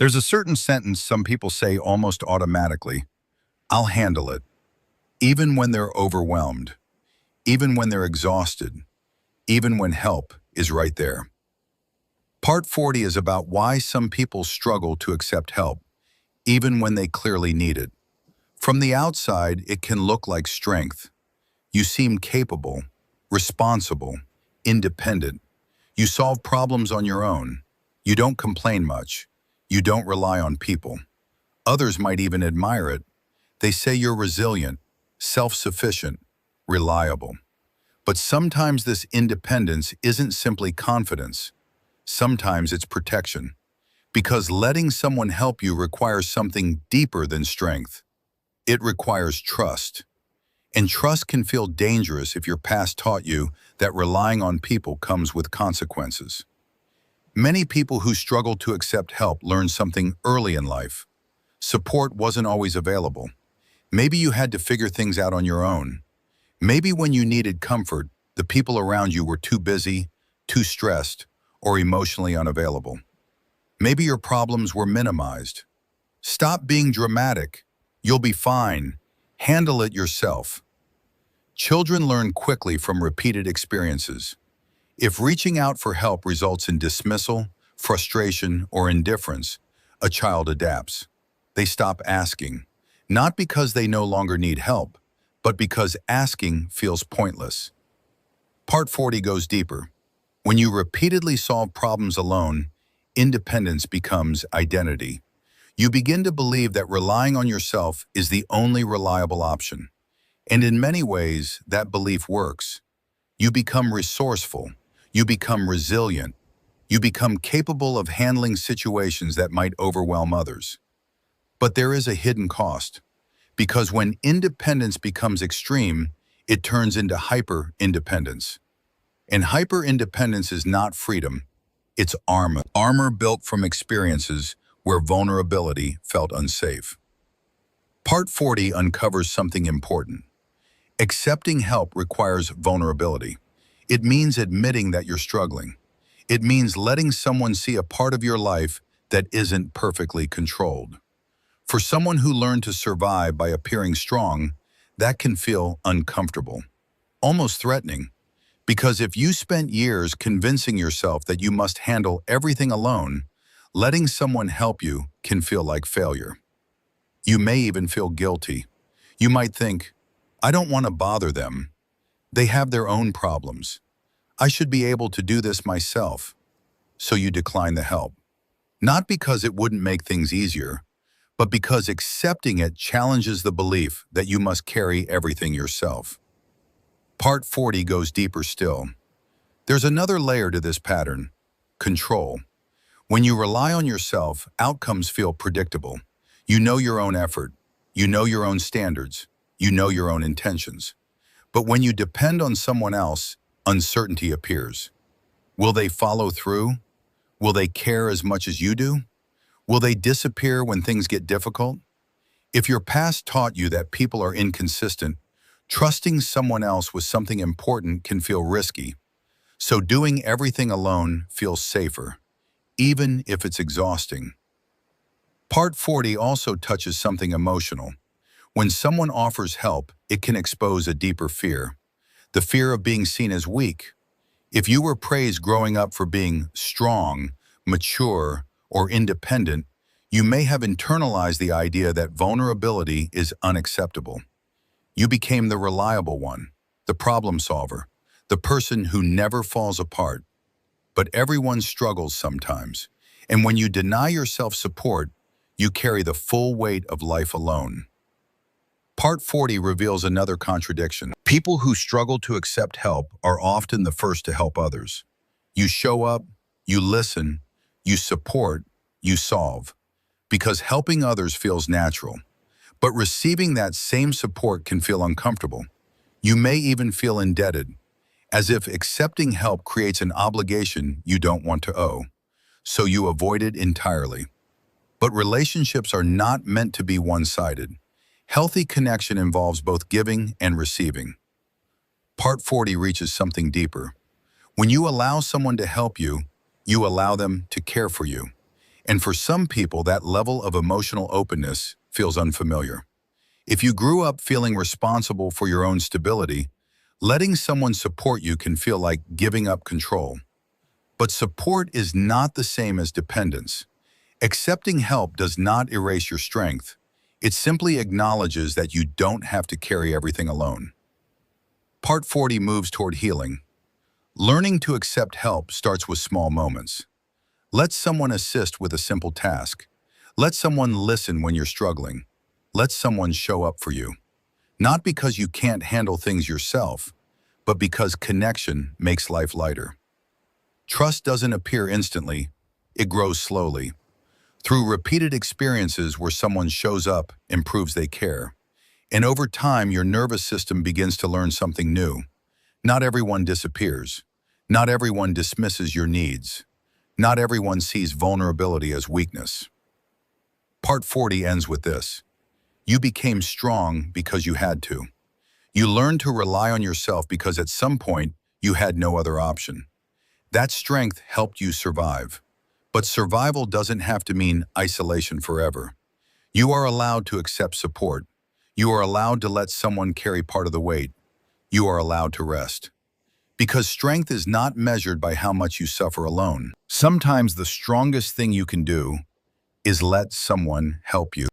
There's a certain sentence some people say almost automatically: I'll handle it, even when they're overwhelmed, even when they're exhausted, even when help is right there. Part 40 is about why some people struggle to accept help, even when they clearly need it. From the outside, it can look like strength. You seem capable, responsible, independent. You solve problems on your own. You don't complain much. You don't rely on people. Others might even admire it. They say you're resilient, self-sufficient, reliable. But sometimes this independence isn't simply confidence. Sometimes it's protection. Because letting someone help you requires something deeper than strength. It requires trust. And trust can feel dangerous if your past taught you that relying on people comes with consequences. Many people who struggle to accept help learn something early in life. Support wasn't always available. Maybe you had to figure things out on your own. Maybe when you needed comfort, the people around you were too busy, too stressed, or emotionally unavailable. Maybe your problems were minimized. Stop being dramatic. You'll be fine. Handle it yourself. Children learn quickly from repeated experiences. If reaching out for help results in dismissal, frustration, or indifference, a child adapts. They stop asking, not because they no longer need help, but because asking feels pointless. Part 40 goes deeper. When you repeatedly solve problems alone, independence becomes identity. You begin to believe that relying on yourself is the only reliable option. And in many ways, that belief works. You become resourceful. You become resilient. You become capable of handling situations that might overwhelm others. But there is a hidden cost. Because when independence becomes extreme, it turns into hyper-independence. And hyper-independence is not freedom. It's armor. Armor built from experiences where vulnerability felt unsafe. Part 40 uncovers something important. Accepting help requires vulnerability. It means admitting that you're struggling. It means letting someone see a part of your life that isn't perfectly controlled. For someone who learned to survive by appearing strong, that can feel uncomfortable, almost threatening. Because if you spent years convincing yourself that you must handle everything alone, letting someone help you can feel like failure. You may even feel guilty. You might think, I don't want to bother them. They have their own problems. I should be able to do this myself. So you decline the help. Not because it wouldn't make things easier, but because accepting it challenges the belief that you must carry everything yourself. Part 40 goes deeper still. There's another layer to this pattern: control. When you rely on yourself, outcomes feel predictable. You know your own effort. You know your own standards. You know your own intentions. But when you depend on someone else, uncertainty appears. Will they follow through? Will they care as much as you do? Will they disappear when things get difficult? If your past taught you that people are inconsistent, trusting someone else with something important can feel risky. So doing everything alone feels safer, even if it's exhausting. Part 40 also touches something emotional. When someone offers help, it can expose a deeper fear, the fear of being seen as weak. If you were praised growing up for being strong, mature, or independent, you may have internalized the idea that vulnerability is unacceptable. You became the reliable one, the problem solver, the person who never falls apart. But everyone struggles sometimes, and when you deny yourself support, you carry the full weight of life alone. Part 40 reveals another contradiction. People who struggle to accept help are often the first to help others. You show up, you listen, you support, you solve, because helping others feels natural. But receiving that same support can feel uncomfortable. You may even feel indebted, as if accepting help creates an obligation you don't want to owe, so you avoid it entirely. But relationships are not meant to be one-sided. Healthy connection involves both giving and receiving. Part 40 reaches something deeper. When you allow someone to help you, you allow them to care for you. And for some people, that level of emotional openness feels unfamiliar. If you grew up feeling responsible for your own stability, letting someone support you can feel like giving up control. But support is not the same as dependence. Accepting help does not erase your strength. It simply acknowledges that you don't have to carry everything alone. Part 40 moves toward healing. Learning to accept help starts with small moments. Let someone assist with a simple task. Let someone listen when you're struggling. Let someone show up for you. Not because you can't handle things yourself, but because connection makes life lighter. Trust doesn't appear instantly, it grows slowly. Through repeated experiences where someone shows up and proves they care. And over time, your nervous system begins to learn something new. Not everyone disappears. Not everyone dismisses your needs. Not everyone sees vulnerability as weakness. Part 40 ends with this. You became strong because you had to. You learned to rely on yourself because at some point you had no other option. That strength helped you survive. But survival doesn't have to mean isolation forever. You are allowed to accept support. You are allowed to let someone carry part of the weight. You are allowed to rest. Because strength is not measured by how much you suffer alone. Sometimes the strongest thing you can do is let someone help you.